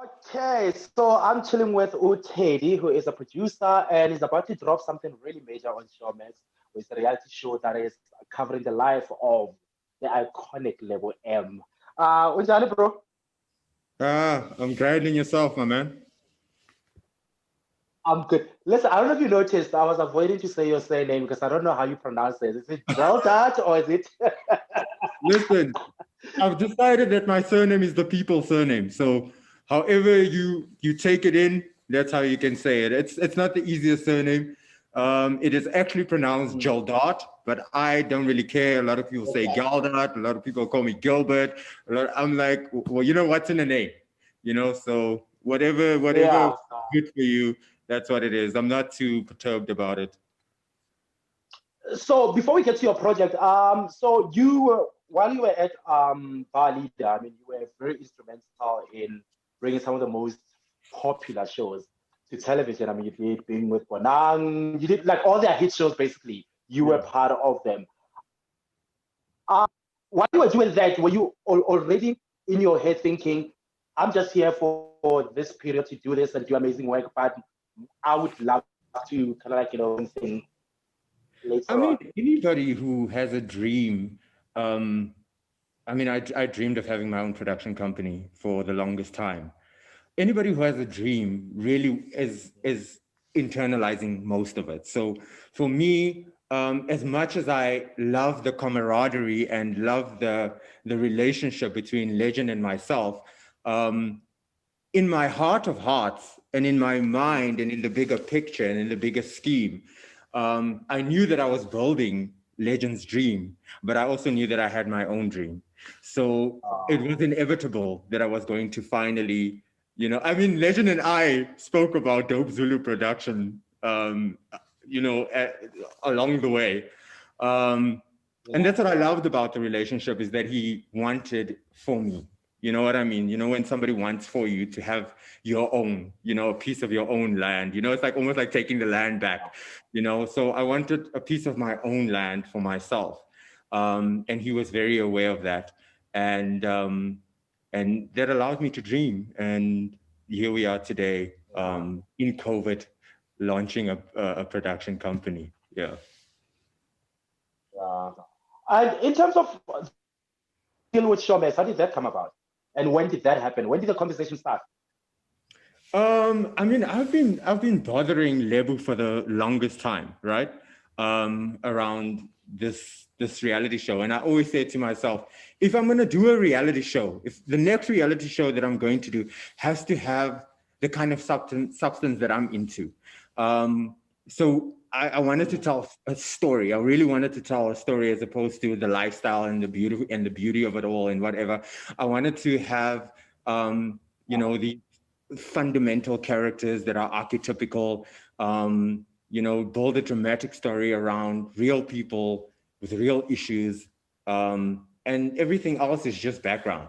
Okay, so I'm chilling with Teddy, who is a producer and is about to drop something really major on Showmax, which is a reality show that is covering the life of the iconic Lebo M. Unjani, bro? I'm grinding yourself, my man. I'm good. Listen, I don't know if you noticed, I was avoiding to say your surname because I don't know how you pronounce it. Is it Geldart or is it? Listen, I've decided that my surname is the people's surname. So however you take it in, that's how you can say it. It's not the easiest surname. It is actually pronounced Mm, Geldart, but I don't really care. A lot of people say okay. Geldart. A lot of people call me Gilbert. I'm like, well, you know what's in the name, So whatever Yeah. good for you, that's what it is. I'm not too perturbed about it. So before we get to your project, so you were while you were at Bar Leader, I mean, you were very instrumental in bringing some of the most popular shows to television. I mean, you did Being with Bonang, you did like all their hit shows basically. You were Yeah. part of them. While you were doing that, were you already in your head thinking, "I'm just here for this period to do this and do amazing work, but I would love to kind of like thing later I on." mean, anybody who has a dream, um, I mean, I dreamed of having my own production company for the longest time. Anybody who has a dream really is internalizing most of it. So for me, as much as I love the camaraderie and love the relationship between Legend and myself, um, in my heart of hearts and in my mind and in the bigger picture and in the bigger scheme, I knew that I was building Legend's dream, but I also knew that I had my own dream. So it was inevitable that I was going to finally, I mean, Legend and I spoke about Dope Zulu production, along the way. Um, and Yeah. that's what I loved about the relationship is that he wanted for me. You know what I mean? When somebody wants for you to have your own, a piece of your own land, it's like almost like taking the land back, So I wanted a piece of my own land for myself. And he was very aware of that. And that allowed me to dream. And here we are today, Yeah. in COVID, launching a production company. Yeah. Yeah. And in terms of the deal with Showmax, how did that come about? And when did that happen? When did the conversation start? I mean, I've been bothering Lebu for the longest time, right? Around this reality show, and I always say to myself, if I'm going to do a reality show, if the next reality show that I'm going to do has to have the kind of substance that I'm into, so I wanted to Mm, tell a story. I really wanted to tell a story as opposed to the lifestyle and the beauty of it all and whatever. I wanted to have the fundamental characters that are archetypical, build a dramatic story around real people with real issues, and everything else is just background.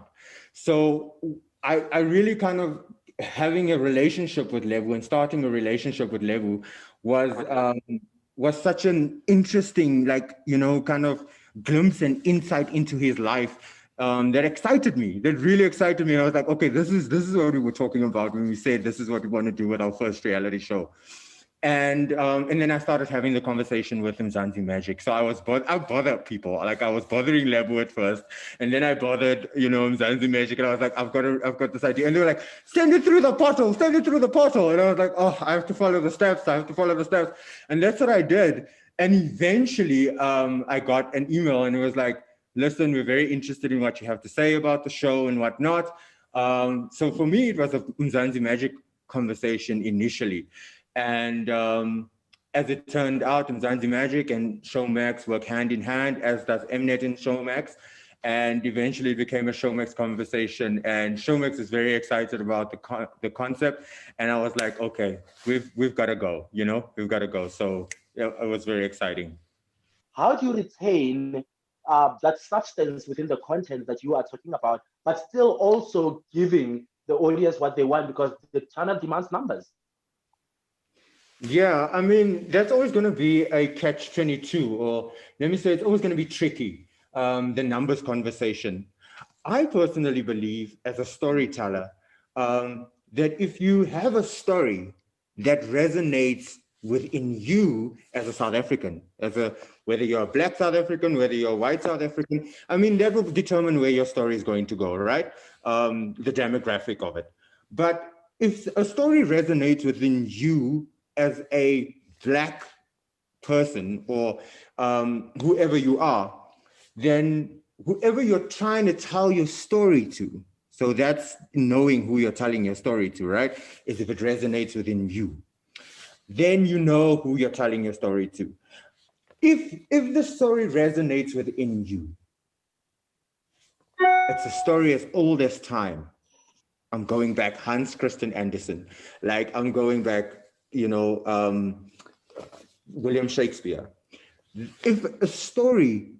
So I really kind of having a relationship with Levu and starting a relationship with Levu was was such an interesting, like, kind of glimpse and insight into his life, that excited me. That really excited me. I was like, okay, this is what we were talking about when we said this is what we want to do with our first reality show. And then I started having the conversation with Mzansi Magic. So I bothered people. Like I was bothering Lebo at first, and then I bothered, Mzansi Magic, and I was like, I've got this idea. And they were like, send it through the portal. And I was like, oh, I have to follow the steps. And that's what I did. And eventually, I got an email, and it was like, listen, we're very interested in what you have to say about the show and whatnot. So for me, it was a Mzansi Magic conversation initially. And as it turned out, Mzansi Magic and Showmax work hand in hand, as does Mnet and Showmax. And eventually it became a Showmax conversation. And Showmax is very excited about the concept. And I was like, okay, we've got to go, we've got to go. So yeah, it was very exciting. how do you retain that substance within the content that you are talking about, but still also giving the audience what they want because the channel demands numbers? Yeah, I mean, that's always going to be a catch 22, or let me say it's always going to be tricky, the numbers conversation. I personally believe, as a storyteller, that if you have a story that resonates within you as a South African, whether you're a Black South African, whether you're a white South African, I mean, that will determine where your story is going to go, right? The demographic of it. But if a story resonates within you as a Black person, or whoever you are, then whoever you're trying to tell your story to, so that's knowing who you're telling your story to, right? Is if it resonates within you, then you know who you're telling your story to. If the story resonates within you, it's a story as old as time. I'm going back Hans Christian Andersen, like I'm going back, William Shakespeare. If a story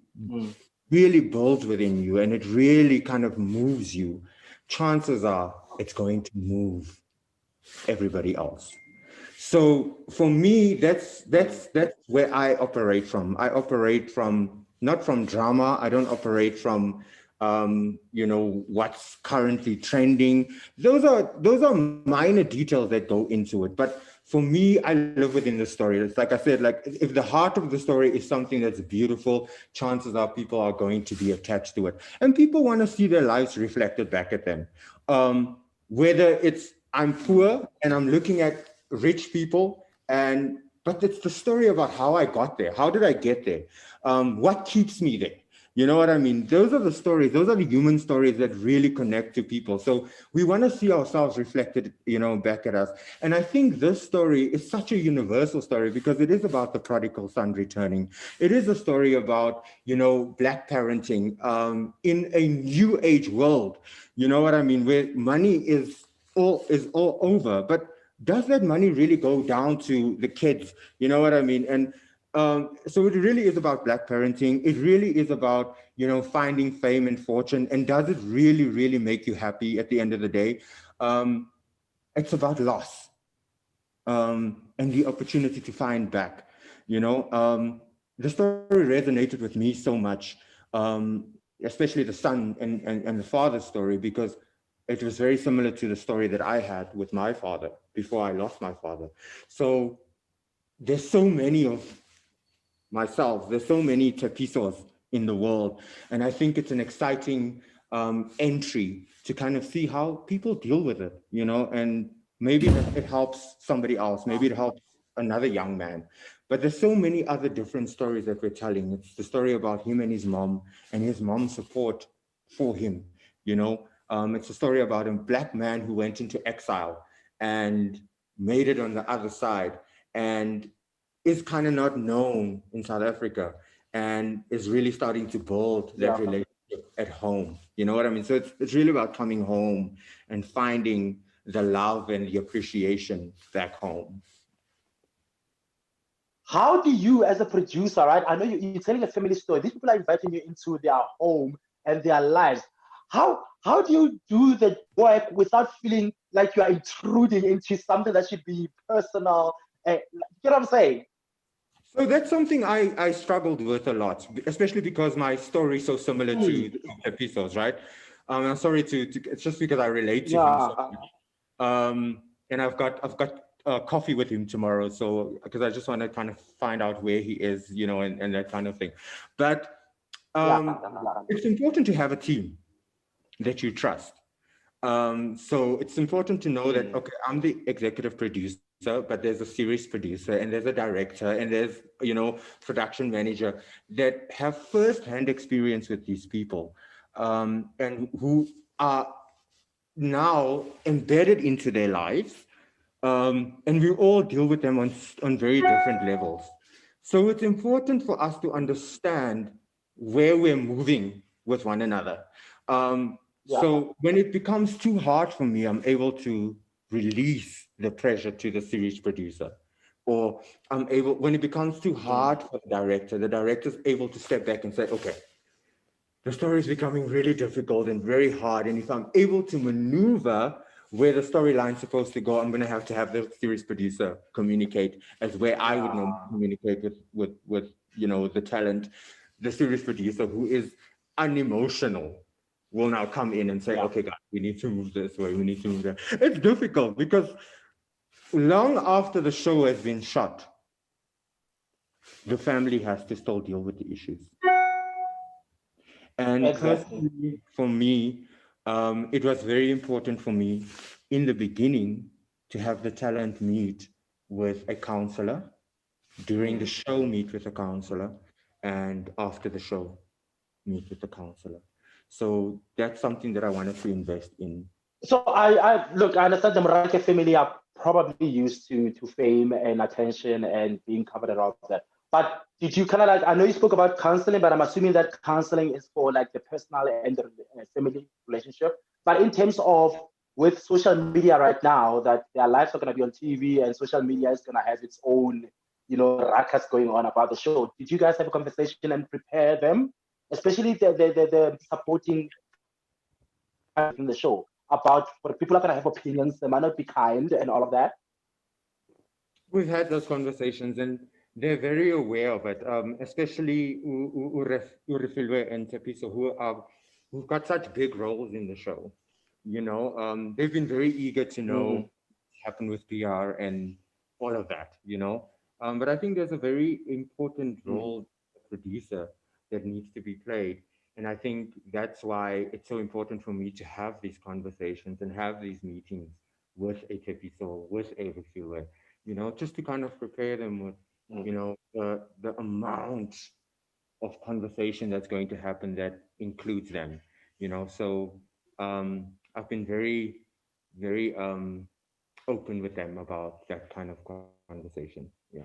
really builds within you and it really kind of moves you, chances are it's going to move everybody else. So for me, that's where I operate from. I operate from not from drama. I don't operate from what's currently trending. Those are minor details that go into it. But for me, I live within the story. It's like I said, like if the heart of the story is something that's beautiful, chances are people are going to be attached to it. And people want to see their lives reflected back at them. Whether it's I'm poor and I'm looking at rich people, but it's the story about how I got there. How did I get there? What keeps me there? You know what I mean? Those are the stories. Those are the human stories that really connect to people. So we want to see ourselves reflected, back at us. And I think this story is such a universal story because it is about the prodigal son returning. It is a story about, Black parenting in a new age world. You know what I mean? Where money is all over, but does that money really go down to the kids? You know what I mean? And so it really is about Black parenting. It really is about, finding fame and fortune. And does it really, really make you happy at the end of the day? It's about loss and the opportunity to find back. The story resonated with me so much, especially the son and the father's story, because it was very similar to the story that I had with my father before I lost my father. So there's so many of myself. There's so many Tepisos in the world. And I think it's an exciting entry to kind of see how people deal with it, and maybe it helps somebody else. Maybe it helps another young man. But there's so many other different stories that we're telling. It's the story about him and his mom's support for him, it's a story about a Black man who went into exile and made it on the other side. And is kind of not known in South Africa and is really starting to build that relationship at home. You know what I mean? So it's really about coming home and finding the love and the appreciation back home. How do you, as a producer, right? I know you're telling a family story. These people are inviting you into their home and their lives. How do you do the work without feeling like you are intruding into something that should be personal? You know what I'm saying? So that's something I struggled with a lot, especially because my story is so similar to the episodes, right? I'm sorry it's just because I relate to him so much. And I've got coffee with him tomorrow, so because I just want to kind of find out where he is, and that kind of thing. But it's important to have a team that you trust. So it's important to know that, okay, I'm the executive producer, but there's a series producer and there's a director and there's, production manager that have first-hand experience with these people, and who are now embedded into their lives. And we all deal with them on very different levels. So it's important for us to understand where we're moving with one another. So when it becomes too hard for me, I'm able to release the pressure to the series producer. Or when it becomes too hard for the director's able to step back and say, okay, the story is becoming really difficult and very hard. And if I'm able to maneuver where the storyline's supposed to go, I'm going to have the series producer communicate as where I would normally communicate with the talent, the series producer who is unemotional. will now come in and say, Yeah. okay, guys, we need to move this way, we need to move that. It's difficult because long after the show has been shot, the family has to still deal with the issues. And Exactly. personally, for me, it was very important for me in the beginning to have the talent meet with a counselor, during the Mm. show, meet with a counselor, and after the show, meet with the counselor. So that's something that I wanted to invest in. So I look, I understand the Morake family are probably used to fame and attention and being covered and all of that. But did you kind of like, I know you spoke about counseling, but I'm assuming that counseling is for like the personal and the family relationship. But in terms of with social media right now, that their lives are going to be on TV and social media is going to have its own, ruckus going on about the show. Did you guys have a conversation and prepare them, especially the supporting in the show about what people are going to have opinions, they might not be kind and all of that. We've had those conversations, and they're very aware of it, especially Urifilwe and Tepiso, who've got such big roles in the show. They've been very eager to know Mm, what's happened with PR and all of that. But I think there's a very important mm, role, producer, that needs to be played. And I think that's why it's so important for me to have these conversations and have these meetings with a Tepiso, with a Urifilwe, just to kind of prepare them with, mm. the amount of conversation that's going to happen that includes them. So I've been very, very open with them about that kind of conversation. Yeah.